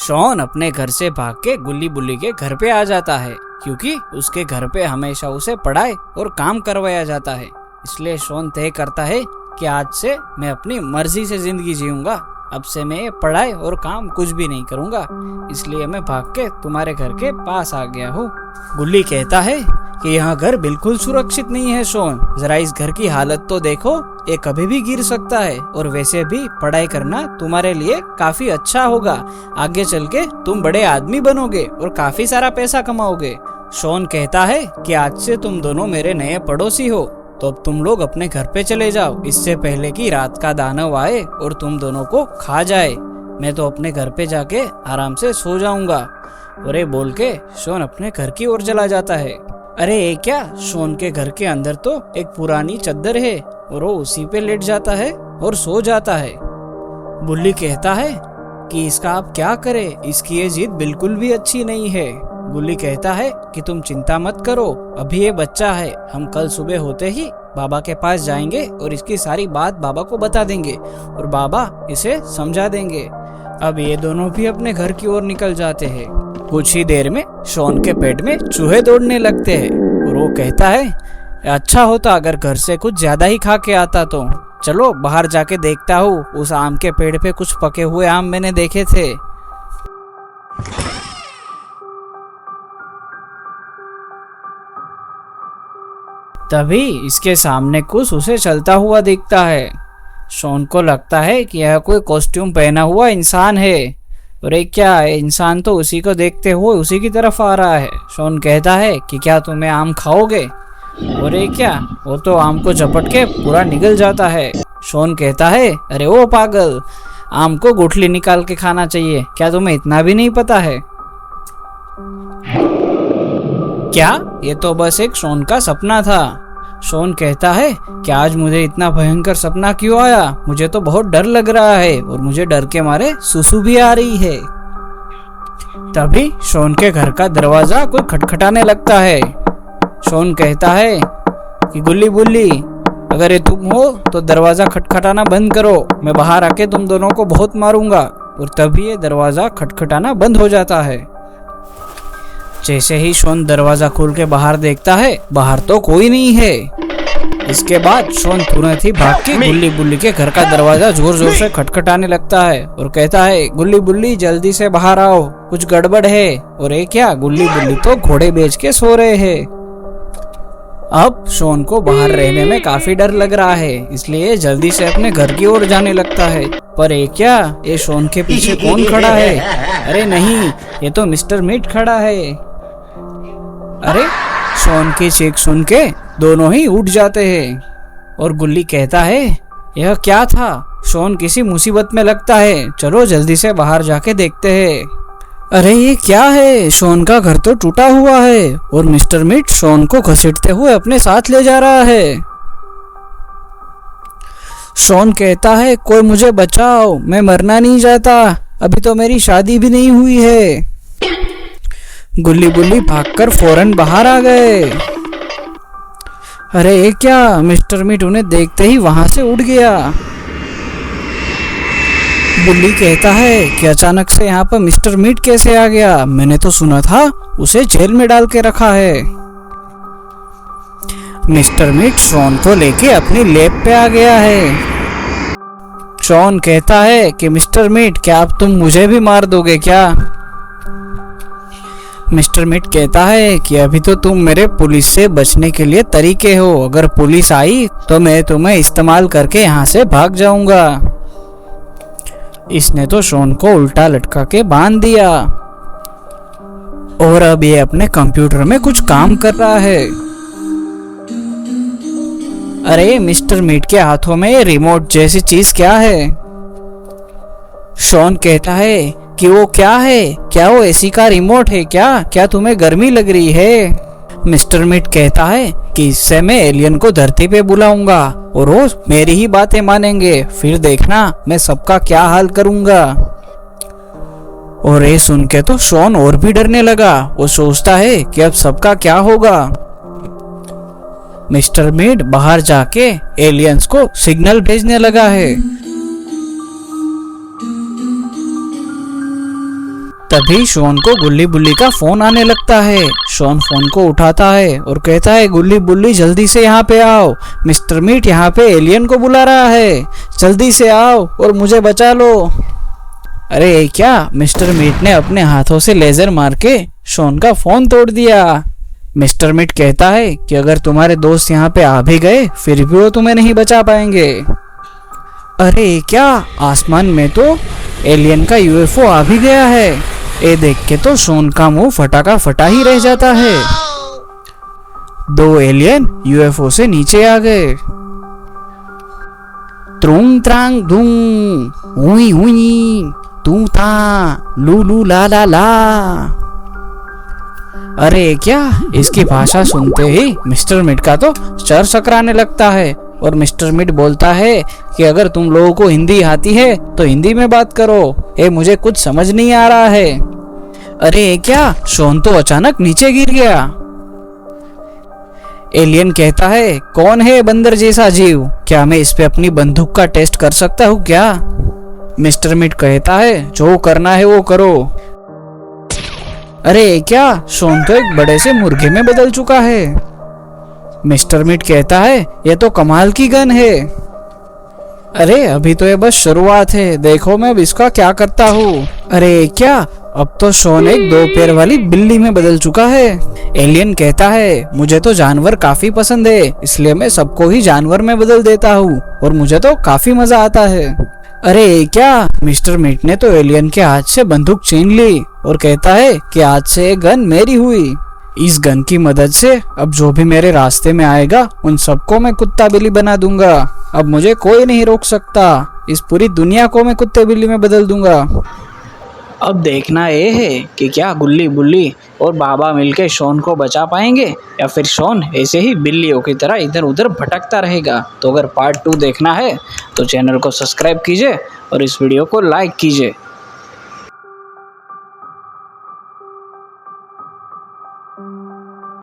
Shawn अपने घर से भाग के गुल्ली बुल्ली के घर पे आ जाता है, क्योंकि उसके घर पे हमेशा उसे पढ़ाई और काम करवाया जाता है। इसलिए शॉन तय करता है कि आज से मैं अपनी मर्जी से जिंदगी जीऊंगा। अब से मैं पढ़ाई और काम कुछ भी नहीं करूंगा, इसलिए मैं भाग के तुम्हारे घर के पास आ गया हूँ। गुल्ली कहता है कि यह घर बिल्कुल सुरक्षित नहीं है शॉन, जरा इस घर की हालत तो देखो, ये कभी भी गिर सकता है। और वैसे भी पढ़ाई करना तुम्हारे लिए काफी अच्छा होगा, आगे चल के तुम बड़े आदमी बनोगे और काफी सारा पैसा कमाओगे। शॉन कहता है कि आज से तुम दोनों मेरे नए पड़ोसी हो, तो अब तुम लोग अपने घर पे चले जाओ, इससे पहले कि रात का दानव आए और तुम दोनों को खा जाए। मैं तो अपने घर पे जाके आराम से सो जाऊंगा। और ये बोल के शॉन अपने घर की ओर चला जाता है। अरे ये क्या, शॉन के घर के अंदर तो एक पुरानी चद्दर है और वो उसी पे लेट जाता है और सो जाता है। बुल्ली कहता है कि इसका आप क्या करें, इसकी ये जिद बिल्कुल भी अच्छी नहीं है। गुल्ली कहता है कि तुम चिंता मत करो, अभी ये बच्चा है, हम कल सुबह होते ही बाबा के पास जाएंगे और इसकी सारी बात बाबा को बता देंगे और बाबा इसे समझा देंगे। अब ये दोनों भी अपने घर की ओर निकल जाते हैं। कुछ ही देर में शॉन के पेट में चूहे दौड़ने लगते हैं और वो कहता है अच्छा होता अगर घर से कुछ ज्यादा ही खा के आता तो। चलो बाहर जाके देखता हूँ, उस आम के पेड़ पे कुछ पके हुए आम मैंने देखे थे। तभी इसके सामने कुछ उसे चलता हुआ दिखता है। शॉन को लगता है कि यह कोई कॉस्ट्यूम पहना हुआ इंसान है और एक क्या है, इंसान तो उसी को देखते हुए उसी की तरफ आ रहा है। शॉन कहता है कि क्या तुम्हें आम खाओगे? और एक क्या, वो तो आम को झपट के पूरा निगल जाता है। शॉन कहता है अरे ओ पागल, आम को गुठली निकाल के खाना चाहिए, क्या तुम्हें इतना भी नहीं पता है? क्या ये तो बस एक शॉन का सपना था। शॉन कहता है कि आज मुझे इतना भयंकर सपना क्यों आया, मुझे तो बहुत डर लग रहा है और मुझे डर के मारे सुसु भी आ रही है। तभी शॉन के घर का दरवाजा कोई खटखटाने लगता है। शॉन कहता है कि गुल्ली बुल्ली, अगर ये तुम हो तो दरवाजा खटखटाना बंद करो, मैं बाहर आके तुम दोनों को बहुत मारूंगा। और तभी ये दरवाजा खटखटाना बंद हो जाता है। जैसे ही शॉन दरवाजा खोल के बाहर देखता है, बाहर तो कोई नहीं है। इसके बाद शॉन तुरंत ही भाग के गुल्ली बुल्ली के घर का दरवाजा जोर जोर से खटखटाने लगता है और कहता है गुल्ली बुल्ली जल्दी से बाहर आओ, कुछ गड़बड़ है। और ये क्या, गुल्ली बुल्ली तो घोड़े बेच के सो रहे हैं। अब शॉन को बाहर रहने में काफी डर लग रहा है, इसलिए जल्दी से अपने घर की ओर जाने लगता है। पर ये क्या, ये शॉन के पीछे कौन खड़ा है? अरे नहीं, ये तो मिस्टर मीट खड़ा है। अरे शॉन की चीख सुन के दोनों ही उठ जाते हैं और गुल्ली कहता है यह क्या था, शॉन किसी मुसीबत में लगता है, चलो जल्दी से बाहर जाके देखते हैं। अरे ये क्या है, शॉन का घर तो टूटा हुआ है और मिस्टर मीट शॉन को घसीटते हुए अपने साथ ले जा रहा है। शॉन कहता है कोई मुझे बचाओ, मैं मरना नहीं चाहता, अभी तो मेरी शादी भी नहीं हुई है। गुल्ली बुल्ली भागकर फौरन बाहर आ गए। अरे ये क्या, मिस्टर मीट उन्हें देखते ही वहां से उड़ गया। बुल्ली कहता है कि अचानक से यहाँ पर मिस्टर मीट कैसे आ गया, मैंने तो सुना था उसे जेल में डाल के रखा है। मिस्टर मीट शॉन को लेके अपनी लैब पे आ गया है। शॉन कहता है कि मिस्टर मीट क्या अब तुम मुझे भी मार दोगे क्या? मिस्टर मीट कहता है कि अभी तो तुम मेरे पुलिस से बचने के लिए तरीके हो, अगर पुलिस आई तो मैं तुम्हें इस्तेमाल करके यहाँ से भाग जाऊंगा। इसने तो शॉन को उल्टा लटका के बांध दिया और अब ये अपने कंप्यूटर में कुछ काम कर रहा है। अरे मिस्टर मीट के हाथों में ये रिमोट जैसी चीज क्या है? शॉन कहता है कि वो क्या है, क्या वो एसी का रिमोट है क्या तुम्हें गर्मी लग रही है? मिस्टर मीट कहता है कि इससे मैं एलियन को धरती पे बुलाऊंगा और वो मेरी ही बातें मानेंगे, फिर देखना मैं सबका क्या हाल करूंगा। और ये सुन के तो शॉन और भी डरने लगा, वो सोचता है कि अब सबका क्या होगा। मिस्टर मीट बाहर जाके एलियंस को सिग्नल भेजने लगा है। तभी शॉन को गुल्ली बुल्ली का फोन आने लगता है। शॉन फोन को उठाता है और कहता है, गुल्ली बुल्ली जल्दी से यहाँ पे आओ, मिस्टर मीट यहाँ पे एलियन को बुला रहा है, जल्दी से आओ और मुझे बचा लो। अरे क्या, मिस्टर मीट ने अपने हाथों से लेजर मार के शॉन का फोन तोड़ दिया। मिस्टर मीट कहता है कि अगर तुम्हारे दोस्त यहाँ पे आ भी गए फिर भी वो तुम्हें नहीं बचा पाएंगे। अरे क्या, आसमान में तो एलियन का यूएफओ आ भी गया है। ये देख के तो शॉन का मुंह फटा का फटा ही रह जाता है। 2 एलियन यूएफओ से नीचे आ गए। त्रुंग त्रांग धूं, हुई हुई, तू था, लू लू ला ला ला। अरे क्या, इसकी भाषा सुनते ही मिस्टर मीट का तो सर सकराने लगता है और मिस्टर मीट बोलता है कि अगर तुम लोगों को हिंदी आती है तो हिंदी में बात करो, ये मुझे कुछ समझ नहीं आ रहा है। अरे क्या, शॉन तो अचानक नीचे गिर गया। एलियन कहता है, कौन है बंदर जैसा जीव, क्या मैं इस पे अपनी बंदूक का टेस्ट कर सकता हूँ क्या? मिस्टर मीट कहता है, जो करना है वो करो। अरे क्या, शॉन तो एक बड़े से मुर्गे में बदल चुका है। मिस्टर मीट कहता है, ये तो कमाल की गन है। अरे अभी तो ये बस शुरुआत है, देखो मैं अब इसका क्या करता हूँ। अरे क्या, अब तो शॉन एक 2 पैर वाली बिल्ली में बदल चुका है। एलियन कहता है, मुझे तो जानवर काफी पसंद है, इसलिए मैं सबको ही जानवर में बदल देता हूँ और मुझे तो काफी मजा आता है। अरे क्या, मिस्टर मीट ने तो एलियन के हाथ से बंदूक छीन ली और कहता है कि आज से ये गन मेरी हुई। इस गन की मदद से अब जो भी मेरे रास्ते में आएगा उन सबको मैं कुत्ता बिल्ली बना दूंगा। अब मुझे कोई नहीं रोक सकता, इस पूरी दुनिया को मैं कुत्ते बिल्ली में बदल दूंगा। अब देखना ये है कि क्या गुल्ली बुल्ली और बाबा मिलके शॉन को बचा पाएंगे या फिर शॉन ऐसे ही बिल्लियों की तरह इधर उधर भटकता रहेगा। तो अगर पार्ट 2 देखना है तो चैनल को सब्सक्राइब कीजिए और इस वीडियो को लाइक कीजिए।